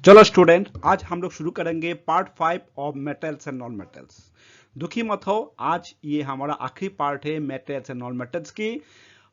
चलो स्टूडेंट, आज हम लोग शुरू करेंगे part 5 of metals and non metals. दुखी मत हो, आज ये हमारा आखिरी पार्ट है मेटल्स एंड नॉन मेटल्स की।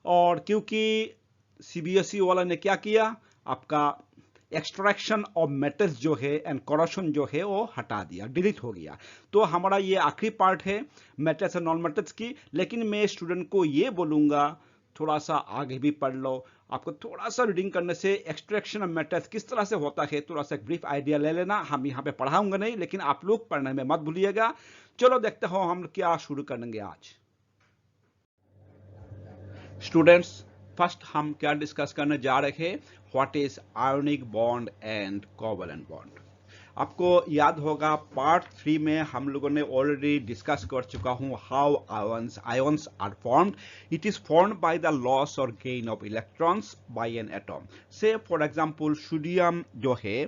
और क्योंकि सीबीएसई वाला ने क्या किया, आपका एक्सट्रैक्शन ऑफ मेटल्स जो है एंड करोशन जो है वो हटा दिया, डिलीट हो गया। तो हमारा ये आखिरी पार्ट है मेटल्स एंड नॉन मेटल्स की। लेकिन मैं स्टूडेंट को ये बोलूँगा, थोड़ा सा आगे भी पढ़ लो। आपको थोड़ा सा रीडिंग करने से एक्सट्रैक्शन ऑफ मेटल्स किस तरह से होता है थोड़ा सा ब्रीफ आइडिया ले लेना। हम यहाँ पे पढ़ाऊंगा नहीं, लेकिन आप लोग पढ़ने में मत भूलिएगा। चलो देखते हो हम क्या शुरू करेंगे आज। स्टूडेंट्स, फर्स्ट हम क्या डिस्कस करने जा रहे हैं, what is ionic bond and covalent bond. आपको याद होगा पार्ट 3 में हम लोगों ने ऑलरेडी डिस्कस कर चुका हूं how ions are formed. It is formed by the loss और gain of electrons by an atom. Say for example sodium जो है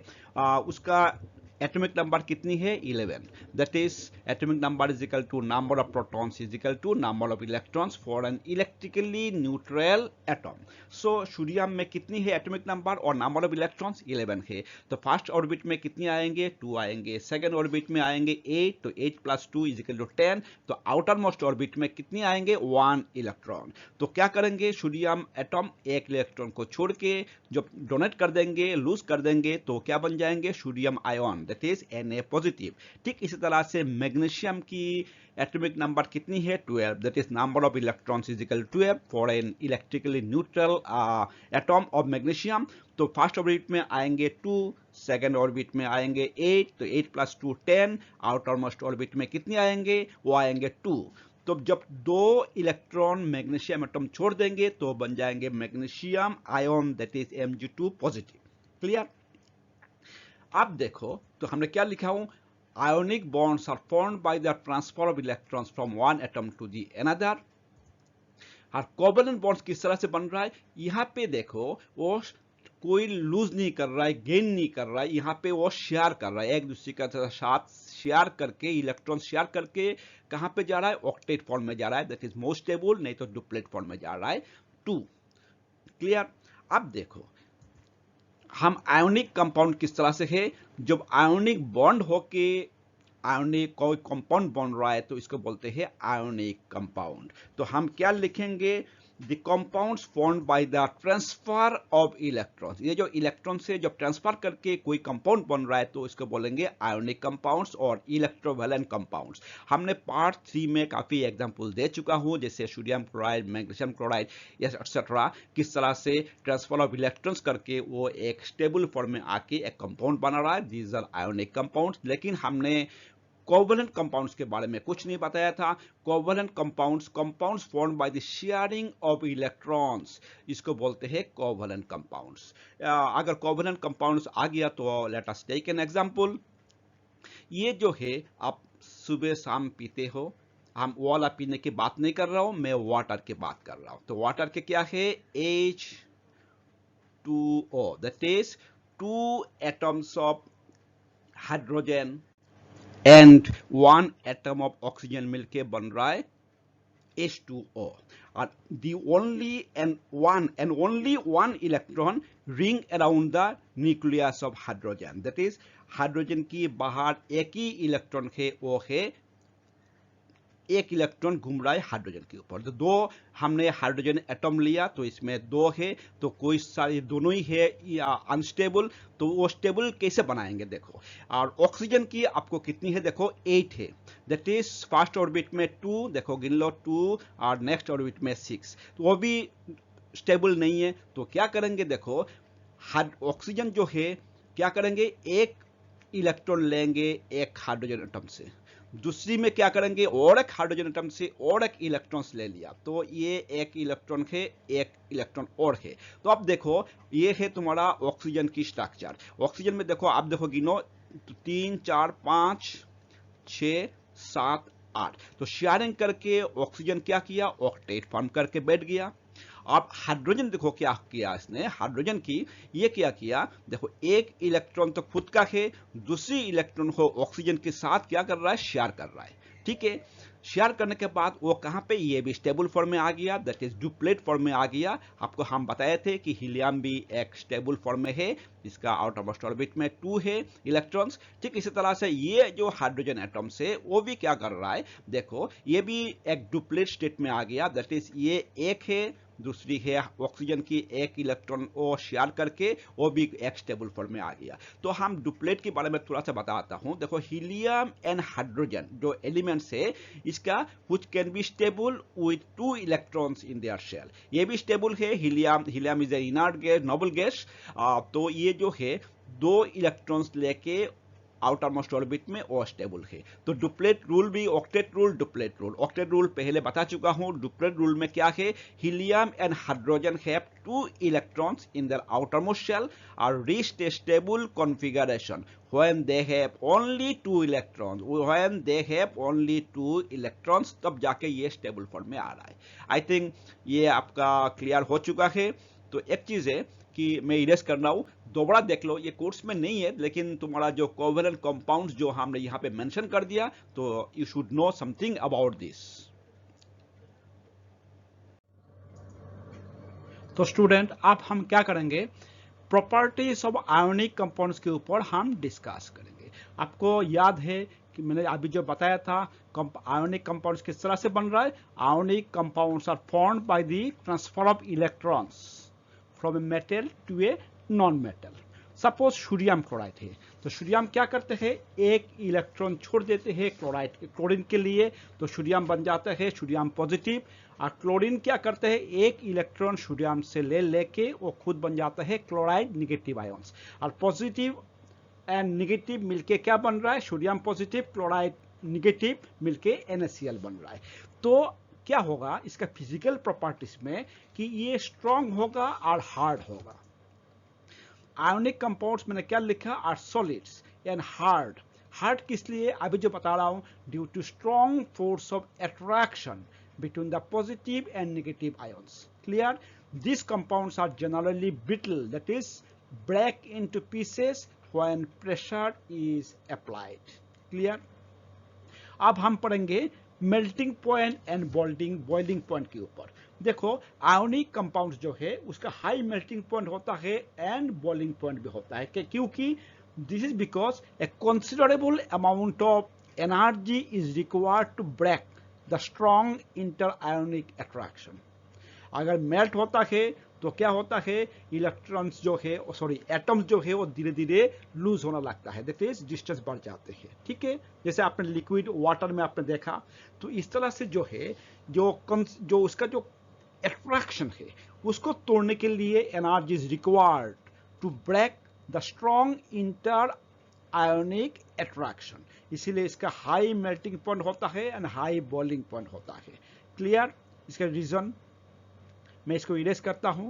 उसका एटॉमिक नंबर कितनी है 11। That is atomic number is equal to number of protons is equal to number of electrons for an electrically neutral atom. So sodium में कितनी है atomic number और number of electrons 11 है। तो फर्स्ट ऑर्बिट में कितनी आएंगे 2 आएंगे, सेकंड ऑर्बिट में आएंगे 8, तो 8 प्लस 2 इज इक्वल टू 10। तो आउटर मोस्ट ऑर्बिट में कितनी आएंगे 1 इलेक्ट्रॉन। तो क्या करेंगे सोडियम एटॉम एक इलेक्ट्रॉन को छोड़ के जब डोनेट कर देंगे, लूज कर देंगे, तो क्या बन जाएंगे sodium ion, that is Na positive. ठीक इसी तरह से मैग्नीशियम की एटॉमिक नंबर कितनी है 12, that is number of electrons is equal 12 for an electrically neutral atom of magnesium. तो फर्स्ट ऑर्बिट में आएंगे 2, सेकेंड ऑर्बिट में आएंगे 8, तो 8 प्लस 2 10। आउटर मोस्ट ऑर्बिट में कितने आएंगे वो आएंगे 2। तो जब 2 इलेक्ट्रॉन मैग्नीशियम एटम छोड़ देंगे तो बन जाएंगे magnesium ion, that is Mg2 positive. Clear. अब देखो तो हमने क्या लिखा हूं, ionic bonds are formed by the transfer of electrons from one atom to the another. और कोवैलेंट बॉन्ड्स किस तरह से बन रहा है, यहां पे देखो वो कोई लूज नहीं कर रहा है, गेन नहीं कर रहा है, यहाँ पे वो शेयर कर रहा है एक दूसरे का साथ, शेयर करके इलेक्ट्रॉन शेयर करके कहां पे जा रहा है ऑक्टेट फॉर्म में जा रहा है, दैट इज मोस्ट स्टेबल, नहीं तो डुप्लेट फॉर्म में जा रहा है 2। क्लियर। अब देखो हम आयोनिक कंपाउंड किस तरह से है, जब आयोनिक बॉन्ड होके आयोनिक कोई कंपाउंड बन रहा है तो इसको बोलते हैं आयोनिक कंपाउंड। तो हम क्या लिखेंगे, the compounds formed by the transfer of electrons. ये जो इलेक्ट्रॉन से जब ट्रांसफर करके कोई कंपाउंड बन रहा है तो इसको बोलेंगे आयोनिक कंपाउंड्स और इलेक्ट्रोवैलेंट कंपाउंड्स। हमने पार्ट 3 में काफी एग्जांपल दे चुका हूं, जैसे sodium chloride, magnesium chloride, etcetera, किस तरह से ट्रांसफर ऑफ इलेक्ट्रॉन्स करके वो एक स्टेबल फॉर्म में आके एक कंपाउंड बना रहा है, दीज आर आयोनिक कंपाउंड्स। लेकिन हमने कोवैलेंट कंपाउंड्स के बारे में कुछ नहीं बताया था। Covalent compounds formed by the sharing of electrons, इसको बोलते हैं कोवैलेंट कंपाउंड्स। अगर कोवैलेंट कंपाउंड्स आ गया तो let us take an example. ये जो है आप सुबह शाम पीते हो, हम वो वाला पीने की बात नहीं कर रहा हूं, मैं वाटर की बात कर रहा हूं। तो वाटर के क्या है H2O, that is 2 atoms of hydrogen and 1 atom of oxygen मिलके बन रहा है H2O। और the only one electron ring around the nucleus of hydrogen, that is hydrogen की बाहर एक ही इलेक्ट्रॉन है, वो है एक इलेक्ट्रॉन घूम रहा है हाइड्रोजन के ऊपर। तो 2 हमने हाइड्रोजन एटम लिया तो इसमें 2 है, तो कोई सारी दोनों ही है अनस्टेबल, तो वो स्टेबल कैसे बनाएंगे देखो। और ऑक्सीजन की आपको कितनी है देखो 8 है, दैट इज फर्स्ट ऑर्बिट में 2, देखो गिन लो 2, और नेक्स्ट ऑर्बिट में 6, तो वो भी स्टेबल नहीं है। तो क्या करेंगे देखो, ऑक्सीजन जो है क्या करेंगे, एक इलेक्ट्रॉन लेंगे एक हाइड्रोजन एटम से, दूसरी में क्या करेंगे और एक हाइड्रोजन एटम से और एक इलेक्ट्रॉन्स ले लिया, तो ये एक इलेक्ट्रॉन है, एक इलेक्ट्रॉन और है। तो अब देखो ये है तुम्हारा ऑक्सीजन की स्ट्रक्चर। ऑक्सीजन में देखो आप देखो गिनो 3 4 5 6 7 8, तो शेयरिंग करके ऑक्सीजन क्या किया ऑक्टेट फॉर्म करके बैठ गया। अब हाइड्रोजन देखो क्या किया इसने, हाइड्रोजन की ये क्या किया देखो, एक इलेक्ट्रॉन तो खुद का है, दूसरी इलेक्ट्रॉन को ऑक्सीजन के साथ क्या कर रहा है शेयर कर रहा है। ठीक है, शेयर करने के बाद वो कहाँ पे, ये भी स्टेबल फॉर्म में आ गया, दैट इज डुप्लेट फॉर्म में आ गया। आपको हम बताए थे कि हीलियम भी एक स्टेबल फॉर्म में है, इसका आउटर मोस्ट ऑर्बिट में 2 है इलेक्ट्रॉन्स। ठीक इसी तरह से ये जो हाइड्रोजन एटम्स है वो भी क्या कर रहा है, देखो ये भी एक डुप्लेट स्टेट में आ गया, दैट इज ये एक है, दूसरी है ऑक्सीजन की एक इलेक्ट्रॉन वो शेयर करके वो भी एक स्टेबल फॉर्म में आ गया। तो हम डुप्लेट के बारे में थोड़ा सा बताता हूं। देखो हीलियम एंड हाइड्रोजन जो एलिमेंट्स है इसका which can be stable with 2 electrons in their shell, ये भी स्टेबल है। Helium is a inert gas, noble gas. तो ये जो है 2 इलेक्ट्रॉन्स लेके आउटर मोस्ट ऑर्बिट में वो स्टेबल है। तो डुप्लेट रूल भी, octet rule, duplet rule. Octet rule पहले बता चुका हूं। डुप्लेट रूल में क्या है, helium and hydrogen have 2 electrons in their outermost shell और reached a stable configuration when they have only 2 electrons, when they have only 2 electrons, तब जाके ये स्टेबल फॉर्म में आ रहा है। आई थिंक ये आपका क्लियर हो चुका है। तो एक चीज है कि मैं इरेज कर रहा हूं, दोबारा देख लो, ये कोर्स में नहीं है लेकिन तुम्हारा जो कोवेलेंट कंपाउंड्स जो हमने यहां पे मेंशन कर दिया, तो you should know something about this. तो स्टूडेंट अब हम क्या करेंगे, प्रॉपर्टीज ऑफ आयोनिक कंपाउंड्स के ऊपर हम डिस्कस करेंगे। आपको याद है कि मैंने अभी जो बताया था आयोनिक कंपाउंड्स किस तरह से बन रहा है। Ionic compounds are formed by the transfer of electrons from a metal to a non metal. Suppose sodium chloride है, तो सोडियम क्या करते हैं, एक इलेक्ट्रॉन छोड़ देते हैं क्लोरीन के लिए, तो सोडियम बन जाता है सोडियम पॉजिटिव। और क्लोरीन क्या करते हैं, एक इलेक्ट्रॉन सोडियम से लेके वो खुद बन जाता है क्लोराइड निगेटिव आयंस। और पॉजिटिव एंड निगेटिव मिलके क्या बन रहा है, सोडियम पॉजिटिव क्लोराइड निगेटिव मिलके NaCl बन रहा है। तो क्या होगा इसका फिजिकल प्रॉपर्टीज में कि ये स्ट्रांग होगा और हार्ड होगा। आयोनिक कंपाउंड्स मैंने क्या लिखा, are solids and hard. Hard किस लिए, अभी जो बता रहा हूं, due to strong force of attraction between the positive and negative ions. Clear? These compounds are generally brittle, that is break into pieces when pressure is applied. Clear? अब हम पढ़ेंगे melting point and boiling point के ऊपर। देखो ionic compounds जो है उसका high melting point होता है एंड बॉइलिंग पॉइंट भी होता है, क्योंकि this is because a considerable amount of energy is required to break the strong inter ionic attraction. अगर मेल्ट होता है तो क्या होता है, इलेक्ट्रॉन्स जो है एटम्स जो है वो धीरे धीरे लूज होना लगता है, दैट इज डिस्टेंस बढ़ जाते हैं। ठीक है, जैसे आपने लिक्विड वाटर में आपने देखा, तो इस तरह से जो है जो उसका जो अट्रैक्शन है उसको तोड़ने के लिए energy is required to break the strong inter ionic attraction. इसीलिए इसका हाई मेल्टिंग पॉइंट होता है एंड हाई बॉइलिंग पॉइंट होता है। क्लियर? इसका रीजन मैं इसको इरेज करता हूं।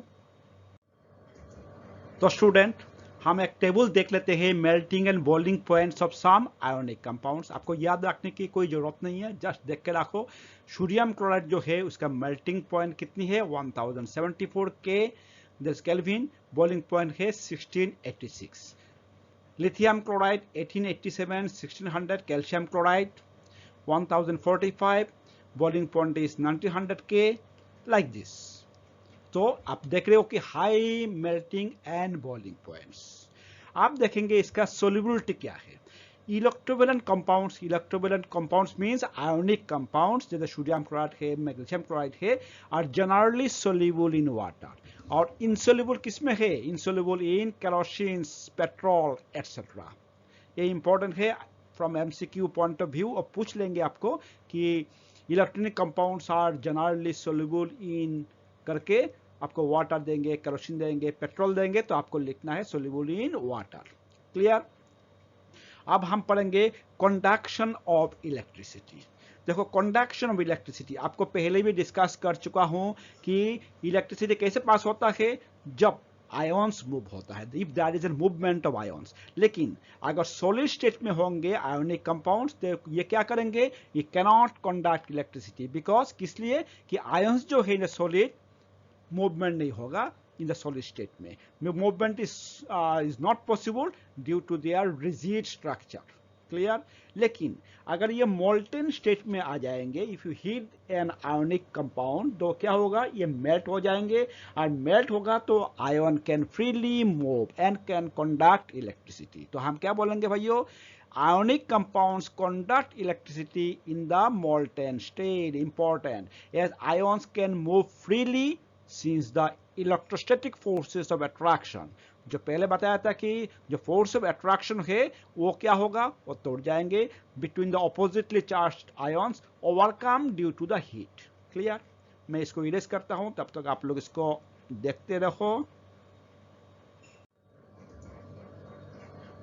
तो स्टूडेंट हम एक टेबल देख लेते हैं, melting and boiling points of some ionic compounds. आपको याद रखने की कोई जरूरत नहीं है, जस्ट देख के रखो। सोडियम क्लोराइड जो है उसका मेल्टिंग पॉइंट कितनी है, 1074 केल्विन, बॉइलिंग पॉइंट है 1686। Lithium chloride 1887 1600, calcium chloride 1045, boiling point is 1900 K, like this. तो आप देख रहे हो कि high melting and boiling points. आप देखेंगे इसका सोल्यूबिलिटी क्या है। Electrovalent compounds means ionic compounds जैसे सोडियम क्लोराइड है, मैग्नीशियम क्लोराइड है, are generally soluble in water. और इनसोल्यूबल किसमें है, insoluble in kerosene, petrol etcetera. ये इंपॉर्टेंट है from MCQ point of view, और पूछ लेंगे आपको कि electronic compounds are generally soluble in करके आपको वाटर देंगे, केरोसिन देंगे, पेट्रोल देंगे, तो आपको लिखना है सोल्यूबल इन वाटर। क्लियर? अब हम पढ़ेंगे कंडक्शन ऑफ इलेक्ट्रिसिटी। देखो कंडक्शन ऑफ इलेक्ट्रिसिटी आपको पहले भी डिस्कस कर चुका हूं कि इलेक्ट्रिसिटी कैसे पास होता है, जब आयंस मूव होता है, if there is a movement of ions. लेकिन अगर सॉलिड स्टेट में होंगे आयोनिक कंपाउंड्स तो ये क्या करेंगे, ये कैनॉट कंडक्ट इलेक्ट्रिसिटी, बिकॉज किस लिए कि आयंस जो है सॉलिड मूवमेंट नहीं होगा in the solid state में movement is not possible due to their rigid structure. Clear. लेकिन अगर ये मोल्टेन स्टेट में आ जाएंगे, if you heat an ionic compound, तो क्या होगा, ये मेल्ट हो जाएंगे, और मेल्ट होगा तो ion can freely move and can conduct electricity. तो हम क्या बोलेंगे भाइयों, ionic compounds conduct electricity in the molten state. Important, as ions can move freely since the electrostatic forces of attraction, जो पहले बताया था कि जो फोर्स ऑफ अट्रैक्शन है वो क्या होगा, वो तोड़ जाएंगे between the oppositely charged ions, overcome due to the heat. Clear. मैं इसको इरेज करता हूं, तब तक आप लोग इसको देखते रहो।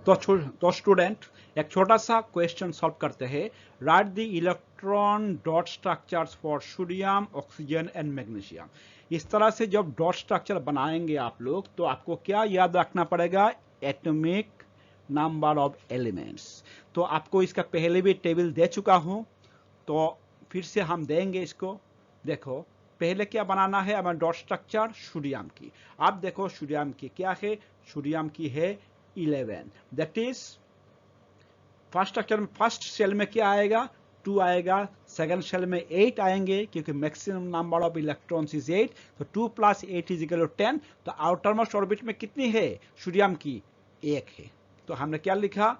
तो स्टूडेंट एक छोटा सा क्वेश्चन सॉल्व करते हैं। Right the electron dot structures for sodium, oxygen and magnesium. इस तरह से जब डॉट स्ट्रक्चर बनाएंगे आप लोग, तो आपको क्या याद रखना पड़ेगा, एटॉमिक नंबर ऑफ एलिमेंट्स। तो आपको इसका पहले भी टेबल दे चुका हूं, तो फिर से हम देंगे इसको। देखो पहले क्या बनाना है हमारा डॉट स्ट्रक्चर सोडियम की। आप देखो सोडियम की क्या है, सोडियम की है 11, दैट इज फर्स्ट स्ट्रक्चर में फर्स्ट सेल में क्या आएगा, 2 आएगा, सेकंड सेल में 8 आएंगे, क्योंकि maximum number of electrons is 8, तो 2 + 8 = 10। तो आउटर मोस्ट ऑर्बिट में कितनी है सोडियम की, 1 है। तो हमने क्या लिखा,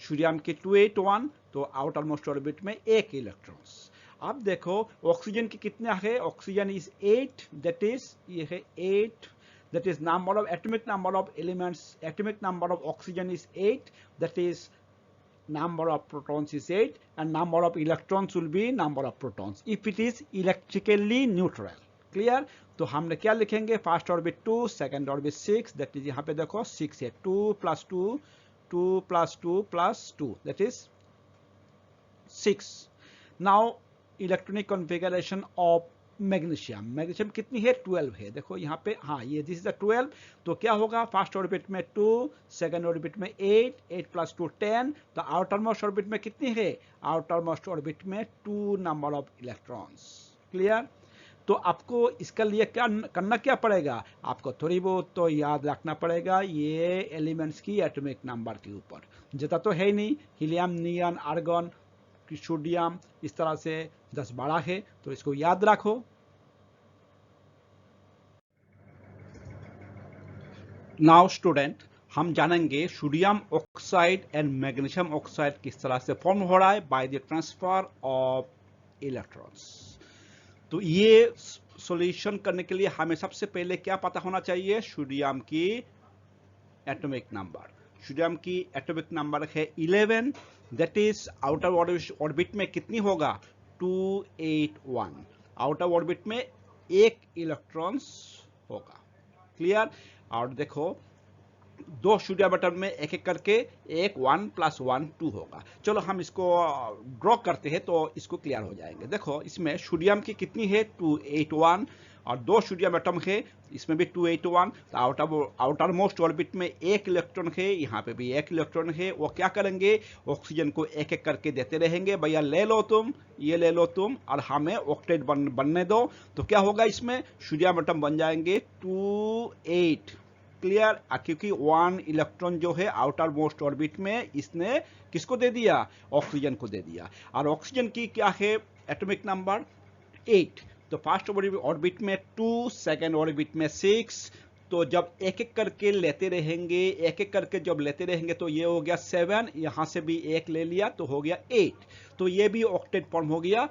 सोडियम की 281, तो आउटर मोस्ट ऑर्बिट में 1 इलेक्ट्रॉन्स। अब देखो ऑक्सीजन की कितना है, ऑक्सीजन इज 8, दैट इज ये है 8, that is number of atomic number of elements, atomic number of oxygen is 8, that is number of protons is 8, and number of electrons will be number of protons if it is electrically neutral. Clear? तो हमने क्या लिखेंगे, first orbit 2, second orbit 6, that is यहाँ पे देखो 6 है, 2 + 2, 2 + 2 + 2, that is 6। Now electronic configuration of magnesium, magnesium कितनी है, 12 है। देखो यहाँ पे, हाँ ये दिस इज द 12। तो क्या होगा, फर्स्ट ऑर्बिट में 2, सेकंड ऑर्बिट में 8, 8 + 2 10। तो आउटर मोस्ट ऑर्बिट में कितनी है, आउटर मोस्ट ऑर्बिट में 2 नंबर ऑफ इलेक्ट्रॉन्स। क्लियर। तो आपको इसका लिए क्या करना क्या पड़ेगा, आपको थोड़ी बहुत तो याद रखना पड़ेगा ये एलिमेंट्स की एटॉमिक नंबर के ऊपर। ज्यादा तो है नहीं, हीलियम, नियन, आर्गन, सोडियम, इस तरह से 10-12 है, तो इसको याद रखो। नाउ स्टूडेंट हम जानेंगे sodium oxide and magnesium oxide किस तरह से फॉर्म हो रहा है bye the transfer of electrons. तो ये सॉल्यूशन करने के लिए हमें सबसे पहले क्या पता होना चाहिए, सोडियम की एटॉमिक नंबर। सोडियम की एटॉमिक नंबर है 11, दैट इज आउटर ऑर्बिट में कितनी होगा, 281। आउटर ऑर्बिट में 1 इलेक्ट्रॉन्स होगा। क्लियर। और देखो 2 सोडियम एटम में एक एक करके 1 1 + 1 2 होगा। चलो हम इसको ड्रॉ करते हैं तो इसको क्लियर हो जाएंगे। देखो इसमें सोडियम की कितनी है, 281, और 2 सोडियम एटम है, इसमें भी 281। तो आउटर मोस्ट ऑर्बिट में 1 इलेक्ट्रॉन है, यहाँ पे भी 1 इलेक्ट्रॉन है। वो क्या करेंगे, ऑक्सीजन को एक एक करके देते रहेंगे, भैया ले लो तुम, ये ले लो तुम, और हमें ऑक्टेट बनने दो। तो क्या होगा, इसमें सोडियम एटम बन जाएंगे 28। क्लियर। क्योंकि 1 इलेक्ट्रॉन जो है आउटर मोस्ट ऑर्बिट में इसने किसको दे दिया, ऑक्सीजन को दे दिया। और ऑक्सीजन की क्या है एटॉमिक नंबर, 8। तो फर्स्ट ऑर्बिट में 2, सेकंड ऑर्बिट में 6। तो जब एक एक करके लेते रहेंगे, एक एक करके जब लेते रहेंगे, तो ये हो गया 7, यहां से भी 1 ले लिया तो हो गया 8। तो ये भी ऑक्टेट फॉर्म हो गया।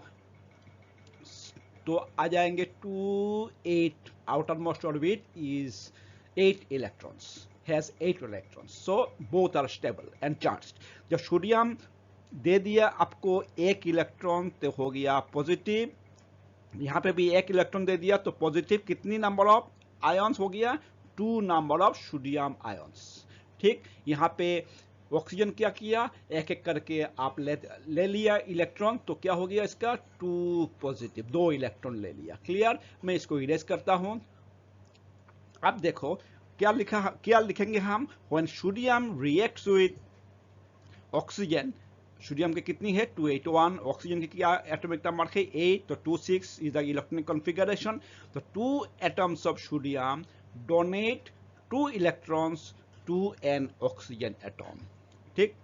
तो आ जाएंगे 2 8, outer most orbit is 8 electrons, has 8 electrons, so both are stable and charged। जब सोडियम दे दिया आपको 1 इलेक्ट्रॉन तो हो गया पॉजिटिव, यहाँ पे भी 1 इलेक्ट्रॉन दे दिया तो पॉजिटिव, कितनी नंबर ऑफ आयंस हो गया, 2 नंबर ऑफ सोडियम आयंस। ठीक। यहाँ पे ऑक्सीजन क्या किया, एक एक करके आप ले लिया इलेक्ट्रॉन, तो क्या हो गया इसका, 2 पॉजिटिव, 2 इलेक्ट्रॉन ले लिया। क्लियर। मैं इसको इरेज करता हूं। अब देखो क्या लिखेंगे हम, when sodium reacts with oxygen, sodium की कितनी है 281, ऑक्सीजन की क्या एटॉमिक नंबर है 8, तो 26 इज द इलेक्ट्रॉनिक कॉन्फ़िगरेशन। तो 2 atoms of sodium donate 2 electrons to an oxygen atom. ठीक।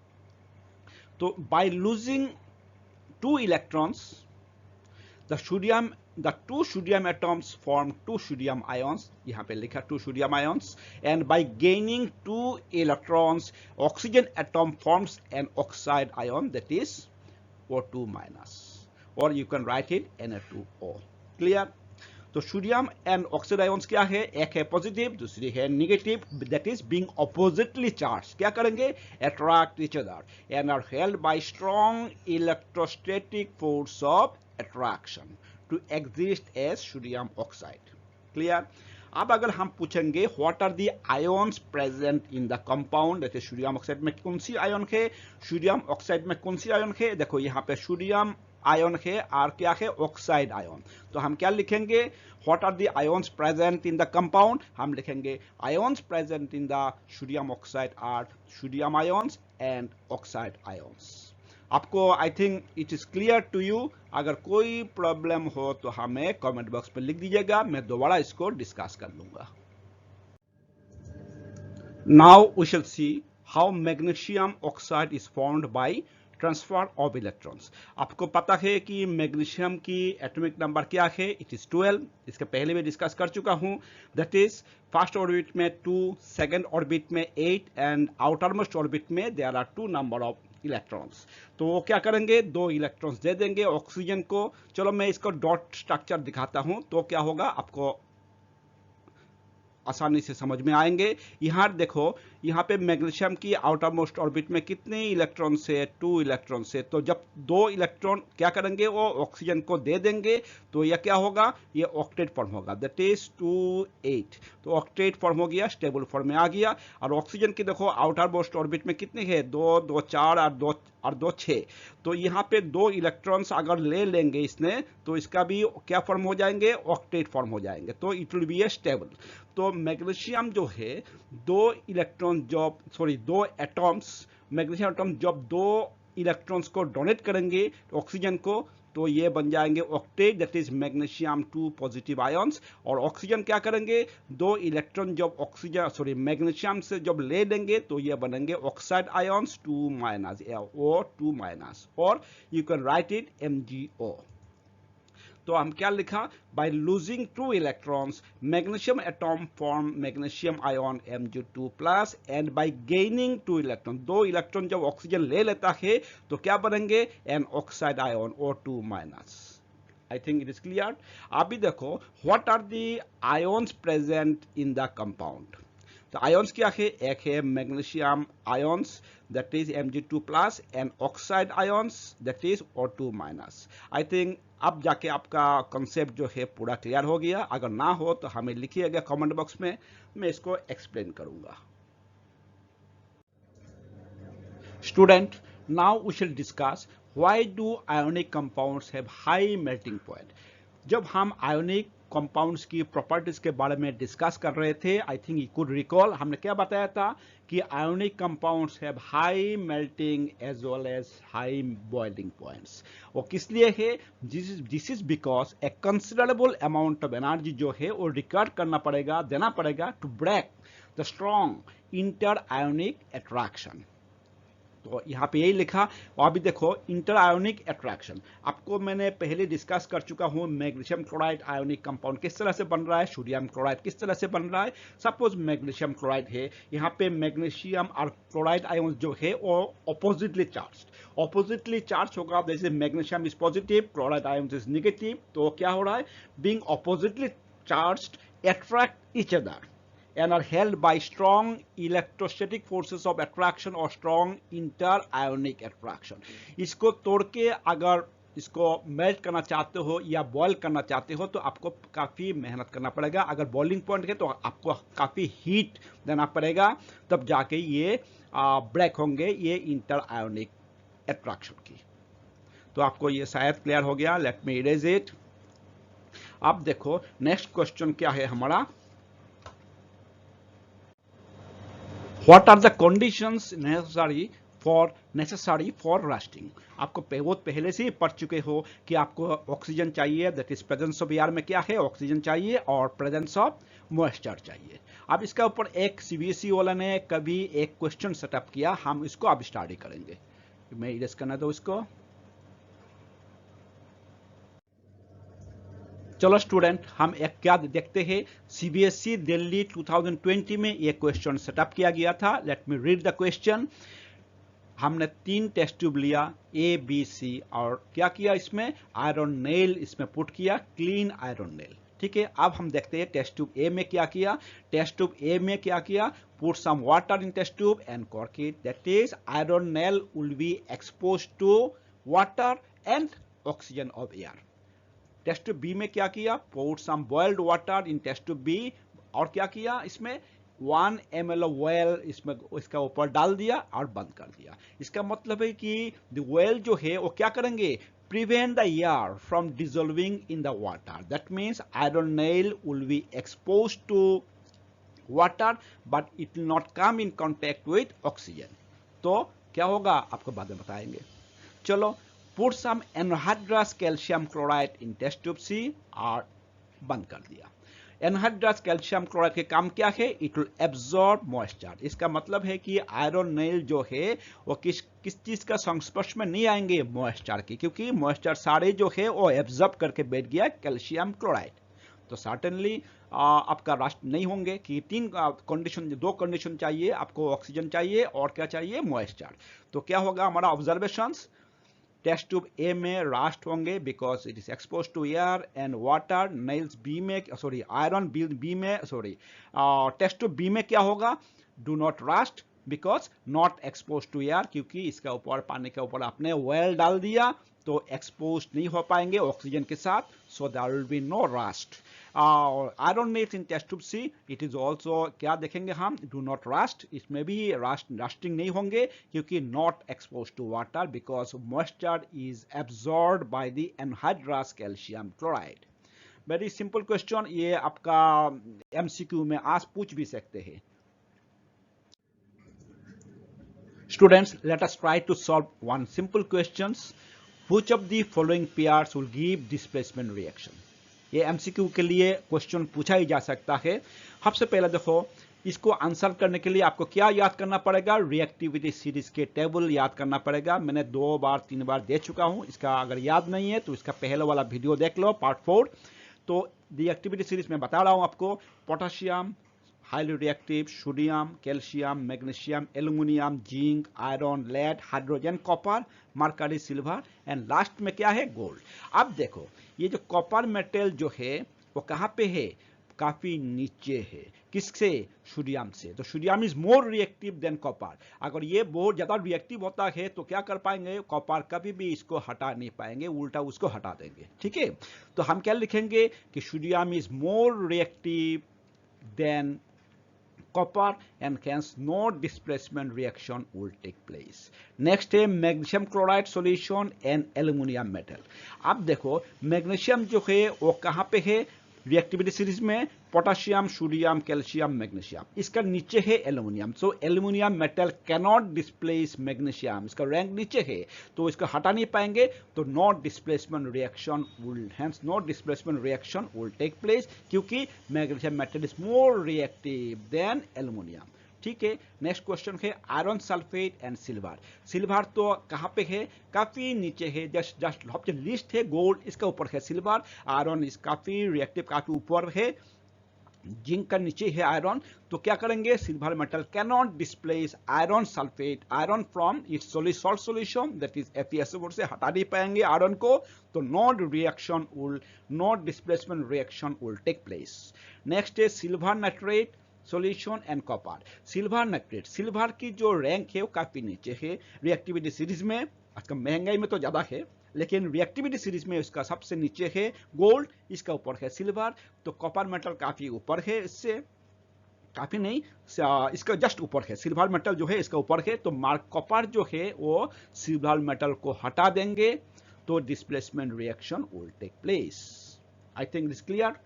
तो by losing 2 electrons, the two sodium atoms form 2 sodium ions, यहाँ पे लिखा 2 sodium ions, and by gaining 2 electrons, oxygen atom forms an oxide ion, that is O2 minus, or you can write it Na2O. Clear? तो sodium and oxide ions क्या है, एक है positive, दूसरी है negative, that is being oppositely charge, क्या करेंगे, attract each other and are held by strong electrostatic force of attraction to exist as sodium oxide. Clear? अब अगर हम पूछेंगे what are the ions present in the compound, जैसे sodium oxide में कौन सी आयन है, सोडियम ऑक्साइड में कौन सी आयन है, देखो यहाँ पे सोडियम आयन है और क्या है, ऑक्साइड आयन। तो हम क्या लिखेंगे, what are the ions present in the compound, हम लिखेंगे ions present in the sodium oxide are sodium ions and oxide ions. आपको I think it is clear to you. अगर कोई प्रॉब्लम हो तो हमें कमेंट बॉक्स में लिख दीजिएगा, मैं दोबारा इसको डिस्कस कर लूंगा। Now we shall see how magnesium oxide is formed by transfer of electrons. आपको पता है कि मैग्नीशियम की एटॉमिक नंबर क्या है, इट इज 12, इसके पहले भी डिस्कस कर चुका हूं, दैट इज फर्स्ट ऑर्बिट में 2, सेकंड ऑर्बिट में 8 एंड आउटर मोस्ट ऑर्बिट में there are 2 number of electrons. तो वो क्या करेंगे, 2 इलेक्ट्रॉन्स दे देंगे ऑक्सीजन को। चलो मैं इसको डॉट स्ट्रक्चर दिखाता हूं, तो क्या होगा आपको आसानी से समझ में आएंगे। यहाँ देखो, यहाँ पे मैग्नीशियम की आउटर मोस्ट ऑर्बिट में कितने इलेक्ट्रॉन से, 2 इलेक्ट्रॉन से। तो जब 2 इलेक्ट्रॉन क्या करेंगे, वो ऑक्सीजन को दे देंगे, तो यह क्या होगा, ये ऑक्टेट फॉर्म होगा, दैट इज 2 8। तो ऑक्टेट फॉर्म हो गया, स्टेबल फॉर्म में आ गया। और ऑक्सीजन की देखो आउटर मोस्ट ऑर्बिट में कितने है, 2 2 4 और 2 6। तो यहाँ पे 2 इलेक्ट्रॉन्स अगर ले लेंगे इसने, तो इसका भी क्या फॉर्म हो जाएंगे, ऑक्टेट फॉर्म हो जाएंगे, तो it will be A stable. तो मैग्नीशियम जो है 2 एटॉम्स, मैग्नीशियम एटॉम जब 2 इलेक्ट्रॉन्स को डोनेट करेंगे ऑक्सीजन को, तो ये बन जाएंगे octet, that is magnesium 2 positive ions. और ऑक्सीजन क्या करेंगे, 2 इलेक्ट्रॉन जब मैग्नीशियम से जब ले लेंगे, तो ये बनेंगे oxide ions 2 minus O 2 minus, और you can write it MgO। तो हम क्या लिखा, by losing 2 electrons magnesium atom form magnesium ion Mg2 plus, and by gaining 2 electron, 2 electron जब ऑक्सीजन ले लेता है तो क्या बनेंगे, an oxide ion O2 minus. I think it is clear. अभी देखो what are the ions present in the compound. तो आयंस क्या है, एक है magnesium ions that is Mg2 plus and oxide ions that is O2 minus. I think अब जाके आपका कॉन्सेप्ट जो है पूरा क्लियर हो गया। अगर ना हो तो हमें लिखिएगा कमेंट बॉक्स में, मैं इसको एक्सप्लेन करूंगा। Student, now we shall discuss why do ionic compounds have high melting point. जब हम आयोनिक कंपाउंड्स की प्रॉपर्टीज के बारे में डिस्कस कर रहे थे, I think you could recall, हमने क्या बताया था कि ionic compounds have high melting as well as high boiling points. वो किस लिए है, this is because a considerable amount of energy जो है वो रिकॉर्ड करना पड़ेगा, देना पड़ेगा to break the strong inter ionic attraction. तो यहाँ पे यही लिखा। और अभी देखो इंटर आयोनिक अट्रैक्शन, आपको मैंने पहले डिस्कस कर चुका हूँ, मैग्नीशियम क्लोराइड आयोनिक कंपाउंड किस तरह से बन रहा है, सोडियम क्लोराइड किस तरह से बन रहा है। सपोज मैग्नीशियम क्लोराइड है, यहाँ पे मैग्नीशियम और क्लोराइड आयन जो है वो ऑपोजिटली चार्ज होगा, जैसे magnesium is positive, chloride ion is negative. तो क्या हो रहा है, being oppositely charged attract each other and are held by strong electrostatic forces of attraction or strong inter-ionic attraction। इसको तोड़ के अगर इसको मेल्ट करना चाहते हो या बॉयल करना चाहते हो तो आपको काफ़ी मेहनत करना पड़ेगा। अगर बॉइलिंग पॉइंट है तो आपको काफ़ी हीट देना पड़ेगा, तब जाके ये ब्रेक होंगे ये इंटर आयोनिक अट्रैक्शन की। तो आपको ये शायद क्लियर हो गया। Late me erase it. अब देखो नेक्स्ट क्वेश्चन क्या है हमारा, What are the conditions necessary for rusting? आपको बहुत पहले से ही पढ़ चुके हो कि आपको ऑक्सीजन चाहिए, that is presence of air में क्या है, ऑक्सीजन चाहिए और प्रेजेंस ऑफ मॉइस्चर चाहिए। अब इसका ऊपर एक CBSE वाला ने कभी एक क्वेश्चन सेटअप किया, हम इसको अब स्टडी करेंगे। मैं इरेज करना दो इसको। चलो स्टूडेंट, हम एक क्या देखते हैं, सीबीएसई दिल्ली 2020 में ये क्वेश्चन सेटअप किया गया था। Let me read the question. हमने 3 टेस्ट ट्यूब लिया, ए बी सी, और क्या किया इसमें, आयरन नेल इसमें पुट किया, क्लीन आयरन नेल। ठीक है, अब हम देखते हैं टेस्ट ट्यूब ए में क्या किया। टेस्ट ट्यूब ए में क्या किया, put some water in test tube and cork it, that is iron nail will be expose to water and oxygen of air. Test tube B में क्या किया, put some boiled water in test tube B, और क्या किया इसमें 1 ml of oil इसमें इसका ऊपर डाल दिया और बंद कर दिया। इसका मतलब है कि द ऑयल जो है वो क्या करेंगे, prevent the air from dissolving in the water. That means iron nail will be exposed to water but it will not come in contact with oxygen. तो क्या होगा आपको बाद में बताएंगे। चलो, put some anhydrous calcium chloride in test tube C और बंद कर दिया। एनहाइड्रस कैल्शियम क्लोराइड के काम क्या है, इट विल एब्जॉर्ब मॉइस्चर। इसका मतलब है कि आयरन नेल जो है वो किस चीज का संस्पर्श में नहीं आएंगे, मॉइस्चर की, क्योंकि मॉइस्चर सारे जो है वो एब्जॉर्ब करके बैठ गया कैल्शियम क्लोराइड। तो सर्टेनली आपका राष्ट्र नहीं होंगे कि 3 कंडीशन, 2 कंडीशन चाहिए आपको, ऑक्सीजन चाहिए और क्या चाहिए, मॉइस्चर। तो क्या होगा हमारा ऑब्जर्वेशंस, टेस्ट ट्यूब ए में रास्ट होंगे because it is expose to air and water. Nails B में, सॉरी आयरन बी में, सॉरी टेस्ट ट्यूब बी में क्या होगा, do not rust because not expose to air, क्योंकि इसका ऊपर पानी के ऊपर आपने ऑयल डाल दिया तो एक्सपोज नहीं हो पाएंगे ऑक्सीजन के साथ, so there will be no rust. Iron nails in test tube C, it is also क्या देखेंगे हम, डू नॉट रास्ट, इसमें भी रास्टिंग नहीं होंगे क्योंकि not expose to water because moisture is absorbed by the anhydrous calcium chloride. Very simple question, ये आपका एमसीक्यू में आज पूछ भी सकते हैं। Students, let us try to solve one simple questions. Which of the following pairs will give displacement reaction? ये MCQ के लिए क्वेश्चन पूछा ही जा सकता है। सबसे पहले देखो, इसको आंसर करने के लिए आपको क्या याद करना पड़ेगा, रिएक्टिविटी सीरीज के टेबल याद करना पड़ेगा। मैंने 2 बार 3 बार दे चुका हूं, इसका अगर याद नहीं है तो इसका पहले वाला वीडियो देख लो, पार्ट 4। तो रिएक्टिविटी सीरीज में बता रहा हूं आपको, potassium highly reactive, sodium, calcium, magnesium, aluminium, zinc, iron, lead, hydrogen, copper, mercury, silver and last में क्या है, गोल्ड। अब देखो, ये जो कॉपर मेटल जो है वो कहाँ पे है, काफी नीचे है, किससे, सोडियम से। तो sodium is more reactive than copper. अगर ये बहुत ज्यादा रिएक्टिव होता है तो क्या कर पाएंगे, कॉपर कभी भी इसको हटा नहीं पाएंगे, उल्टा उसको हटा देंगे। ठीक है, तो हम क्या लिखेंगे कि sodium is more reactive then copper and hence no displacement reaction will take place. Next है magnesium chloride solution and aluminum metal. अब देखो मैग्नीशियम जो है वो कहाँ पे है, रिएक्टिविटी सीरीज में पोटेशियम, सोडियम, कैल्शियम, मैग्नीशियम, इसका नीचे है aluminium. So aluminium metal cannot displace magnesium, इसका रैंक नीचे है तो इसको हटा नहीं पाएंगे, तो no displacement reaction will, hence no displacement reaction will take place, क्योंकि magnesium metal is more reactive than aluminium. ठीक है, नेक्स्ट क्वेश्चन है iron sulphate and silver. Silver तो कहाँ पे है, काफी नीचे है, जस्ट सबसे लिस्ट है गोल्ड, इसका ऊपर है सिल्वर। आयरन इस काफी रिएक्टिव, काफी ऊपर है, जिंक का नीचे है आयरन। तो क्या करेंगे, silver metal cannot displace iron sulphate, iron from its salt solution that is FeSO4 से हटा नहीं पाएंगे आयरन को, तो no reaction will, no displacement reaction will take place. Next है silver nitrate solution and copper. Silver nitrate, silver की जो rank है वो काफी नीचे है रिएक्टिविटी सीरीज में, इसका महंगाई में तो ज्यादा है लेकिन रिएक्टिविटी सीरीज में इसका सबसे नीचे है गोल्ड, इसका ऊपर है सिल्वर। तो कॉपर मेटल काफी ऊपर है, इससे काफी नहीं, इसका जस्ट ऊपर है, सिल्वर मेटल जो है इसका ऊपर है। तो कॉपर जो है वो सिल्वर मेटल को हटा देंगे तो displacement reaction will take place. I think this clear.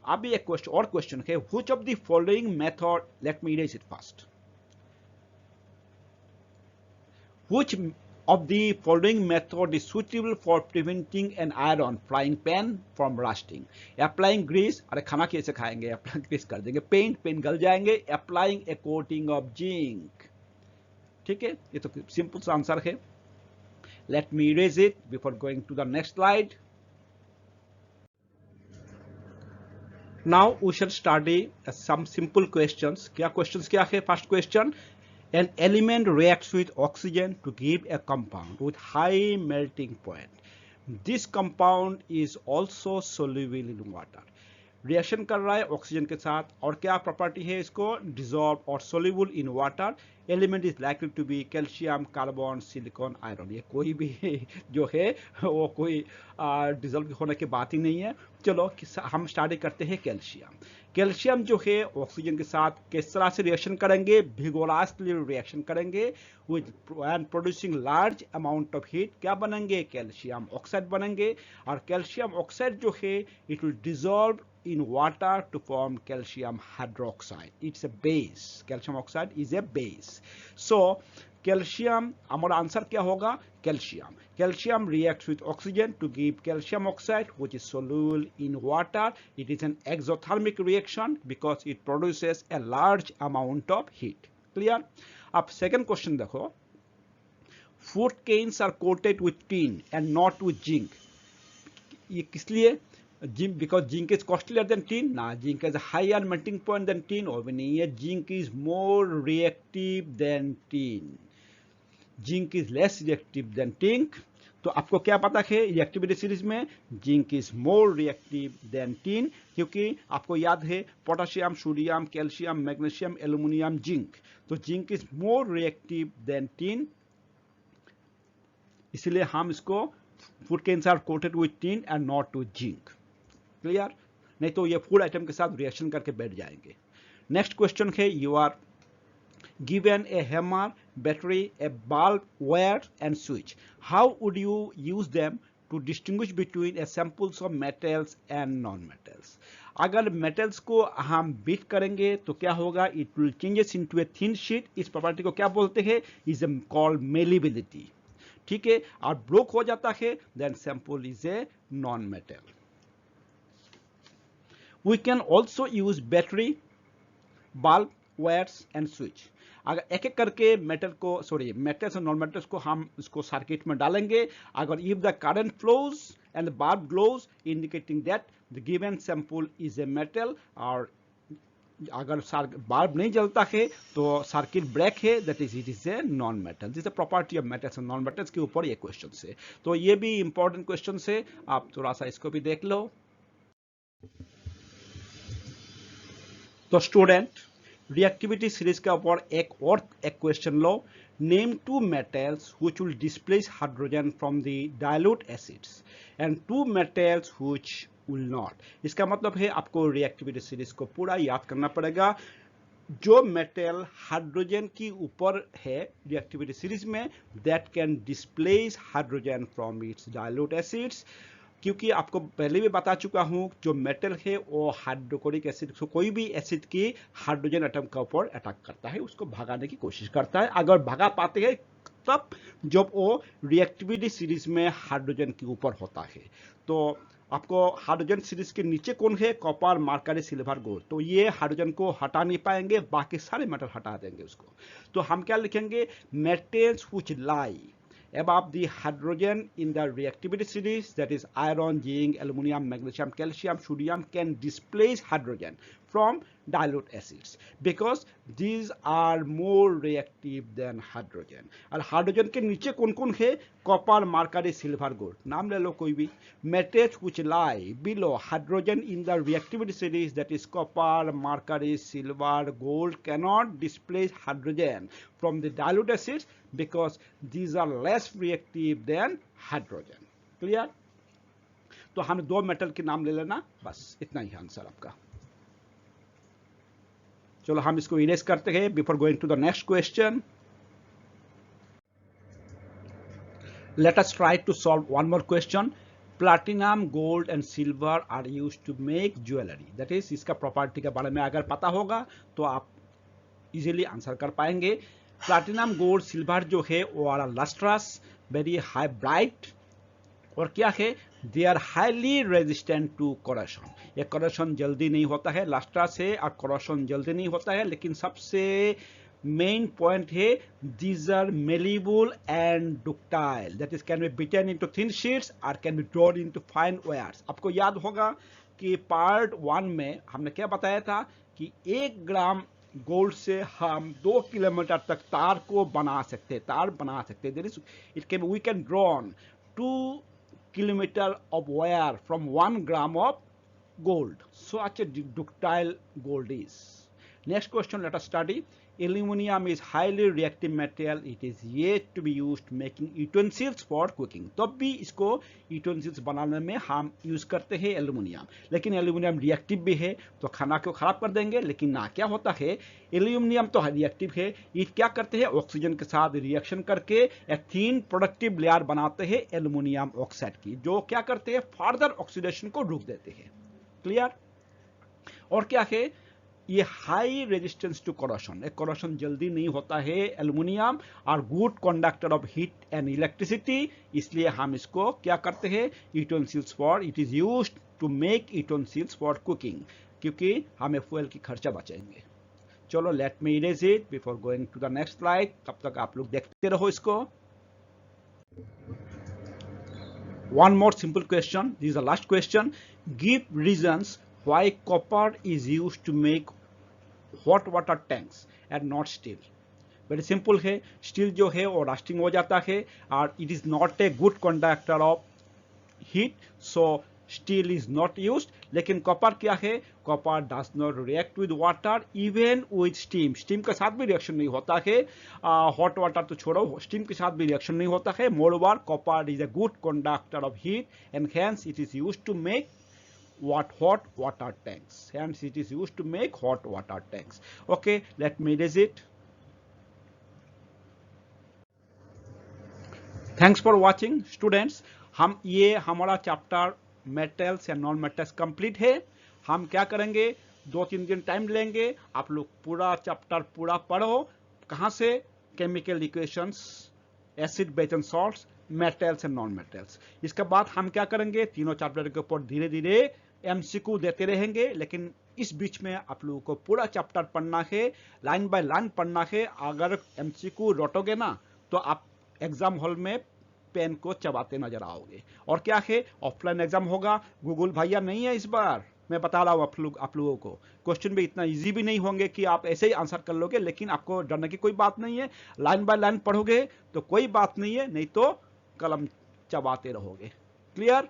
अभी एक क्वेश्चन और क्वेश्चन है, which of the following method, let me erase it first, which of the following method is suitable for preventing an iron frying pan from rusting? Applying grease, अरे खाना कैसे खाएंगे, applying grease कर देंगे, pen गल जाएंगे, applying a coating of zinc। ठीक है, ये तो सिंपल सा आंसर है। Let me erase it before going to the next slide. Now we shall study some simple questions. क्या questions क्या है? First question, an element reacts with oxygen to give a compound with high melting point. This compound is also soluble in water. Reaction कर रहा है oxygen के साथ और क्या प्रॉपर्टी है इसको? डिसॉल्व और soluble in water. Element is likely to be calcium, carbon, silicon, iron. ये कोई भी जो है वो कोई डिसॉल्व होने की बात ही नहीं है. चलो हम स्टार्ट करते हैं कैल्शियम. कैल्शियम जो है ऑक्सीजन के साथ किस तरह से रिएक्शन करेंगे? भिगोरासली रिएक्शन करेंगे with and producing large amount of heat. क्या बनेंगे? कैल्शियम ऑक्साइड बनेंगे. और कैल्शियम ऑक्साइड जो है it will dissolve in water to form calcium hydroxide. It's a base. Calcium oxide is a base. So calcium, हमारा answer क्या होगा? Calcium. Calcium reacts with oxygen to give calcium oxide, which is soluble in water. It is an exothermic reaction because it produces a large amount of heat. Clear? अब second question देखो. Food canes are coated with tin and not with zinc. ये किस लिए? Because zinc is costlier than tin. Nah, zinc has a higher melting point than tin. और भी नहीं है. Zinc is more reactive than tin. Zinc is less reactive than tin. तो आपको क्या पता है रिएक्टिविटी सीरीज में? Zinc is more reactive than tin, क्योंकि आपको याद है potassium, sodium, calcium, magnesium, aluminium, zinc. तो zinc is more reactive than tin, इसलिए हम इसको food cans are coated with tin and not with zinc. Clear? नहीं तो ये फूड आइटम के साथ रिएक्शन करके बैठ जाएंगे. नेक्स्ट क्वेश्चन है, you are given a hammer, battery, a bulb, wire and switch. How would you use them to distinguish between a samples of metals and non metals. अगर metals को हम beat करेंगे तो क्या होगा? It will changes into a thin sheet. इस property को क्या बोलते हैं? Is called malleability. ठीक है, और ब्रोक हो जाता है then sample is a non metal. We can also use battery, bulb, wires and switch. अगर एक एक करके मेटल्स और नॉन मेटल्स को हम इसको सर्किट में डालेंगे. अगर if the current flows and the bulb glows indicating that the given sample is a metal, और अगर बल्ब नहीं जलता है तो सर्किट ब्रेक है, that is it is a non metal. This is the property of metals and non metals के ऊपर ये क्वेश्चन है. तो ये भी इंपॉर्टेंट क्वेश्चन है, आप थोड़ा सा इसको भी देख लो. तो स्टूडेंट, रिएक्टिविटी सीरीज के ऊपर एक क्वेश्चन लो. Name two metals which will displace hydrogen from the dilute acids and two metals which will not. इसका मतलब है आपको रिएक्टिविटी सीरीज को पूरा याद करना पड़ेगा. जो मेटल हाइड्रोजन की ऊपर है रिएक्टिविटी सीरीज में, that can displace hydrogen from its dilute acids. क्योंकि आपको पहले भी बता चुका हूं जो मेटल है वो हाइड्रोक्लोरिक एसिड, कोई भी एसिड की हाइड्रोजन एटम के ऊपर अटैक करता है, उसको भगाने की कोशिश करता है. अगर भगा पाते हैं तब जब वो रिएक्टिविटी सीरीज में हाइड्रोजन के ऊपर होता है. तो आपको हाइड्रोजन सीरीज के नीचे कौन है? Copper, mercury, silver, gold. तो ये हाइड्रोजन को हटा नहीं पाएंगे, बाकी सारे मेटल हटा देंगे उसको. तो हम क्या लिखेंगे? Metals which lie above the hydrogen in the reactivity series, that is iron, zinc, aluminum, magnesium, calcium, sodium, can displace hydrogen from dilute acids because these are more reactive than hydrogen. और hydrogen के नीचे कौन कौन है? Copper, mercury, silver, gold. नाम ले लो कोई भी. Metals which lie below hydrogen in the reactivity series, that is copper, mercury, silver, gold, cannot displace hydrogen from the dilute acids because these are less reactive than hydrogen. Clear? तो हम दो metal के नाम ले लेना, बस इतना ही answer आपका. चलो हम इसको इरेज करते हैं before going to the next question. Let us try to solve one more question. Platinum, gold and silver are used to make jewellery. That is इसका प्रॉपर्टी के बारे में अगर पता होगा तो आप इजीली आंसर कर पाएंगे. प्लैटिनम, गोल्ड, सिल्वर जो है वो are lustrous, very high bright, और क्या है? They are highly resistant to corrosion. ये कोरोशन जल्दी नहीं होता है. लस्ट्रस है और कोरोशन जल्दी नहीं होता है, लेकिन सबसे मेन पॉइंट है these are malleable and ductile, that is can be beaten into thin sheets or can be drawn into fine wires. आपको याद होगा कि पार्ट 1 में हमने क्या बताया था कि 1 ग्राम गोल्ड से हम 2 किलोमीटर तक तार को बना सकते, तार बना सकते। There is it can we can draw on 2 kilometre of wire from 1 gram of gold. So such a ductile gold is. Next question, let us study. Aluminum is highly reactive material. It is yet to be used making utensils for cooking. तब भी इसको utensils बनाने में हम use करते हैं aluminium, लेकिन aluminium reactive भी है तो खाना को खराब कर देंगे। लेकिन ना क्या होता है, एल्यूमिनियम तो रिएक्टिव है, ये क्या करते हैं ऑक्सीजन के साथ रिएक्शन करके एक थीन प्रोडक्टिव लेयर बनाते हैं एल्यूमिनियम ऑक्साइड की, जो क्या करते हैं फर्दर ऑक्सीडेशन को रोक देते हैं। क्लियर? और क्या है, ये हाई रेजिस्टेंस टू कोरोशन, एक कोरोशन जल्दी नहीं होता है एल्युमिनियम, और good conductor of heat and electricity, इसलिए हम इसको क्या करते हैं utensils for, it is used to make utensils for cooking, क्योंकि हमें फ्यूल की खर्चा बचेंगे। चलो let me erase it before going to the next slide, तब तक आप लोग देखते रहो इसको। One more simple question, this is the last question. Give reasons why copper is used to make hot water tanks and not steel. Very simple है, steel जो है वो रस्टिंग हो जाता है और it is not a good conductor of heat, so steel is not used. लेकिन copper क्या है, copper does not react with water even with steam, steam के साथ भी रिएक्शन नहीं होता है, हॉट वाटर तो छोड़ो, स्टीम के साथ भी रिएक्शन नहीं होता है। Moreover copper is a good conductor of heat and hence it is used to make hot water tanks, hence it is used to make hot water tanks. Okay, let me erase it. Thanks for watching students. हम ये हमारा chapter metals या non metals complete है। हम क्या करेंगे, 2-3 दिन time लेंगे, आप लोग पूरा चैप्टर पूरा पढ़ो। कहाँ से, chemical equations, acid base and salts, metals and non metals. इसके बाद हम क्या करेंगे, तीनों चैप्टर के ऊपर धीरे धीरे एमसीक्यू देते रहेंगे, लेकिन इस बीच में आप लोगों को पूरा चैप्टर पढ़ना है, लाइन बाय लाइन पढ़ना है। अगर एमसीक्यू रटोगे ना तो आप एग्जाम हॉल में पेन को चबाते नजर आओगे। और क्या है, ऑफलाइन एग्जाम होगा, गूगल भैया नहीं है इस बार, मैं बता रहा हूँ आप लोगों को। क्वेश्चन भी इतना इजी भी नहीं होंगे कि आप ऐसे ही आंसर कर लोगे, लेकिन आपको डरने की कोई बात नहीं है। लाइन बाय लाइन पढ़ोगे तो कोई बात नहीं है, नहीं तो कलम चबाते रहोगे। क्लियर?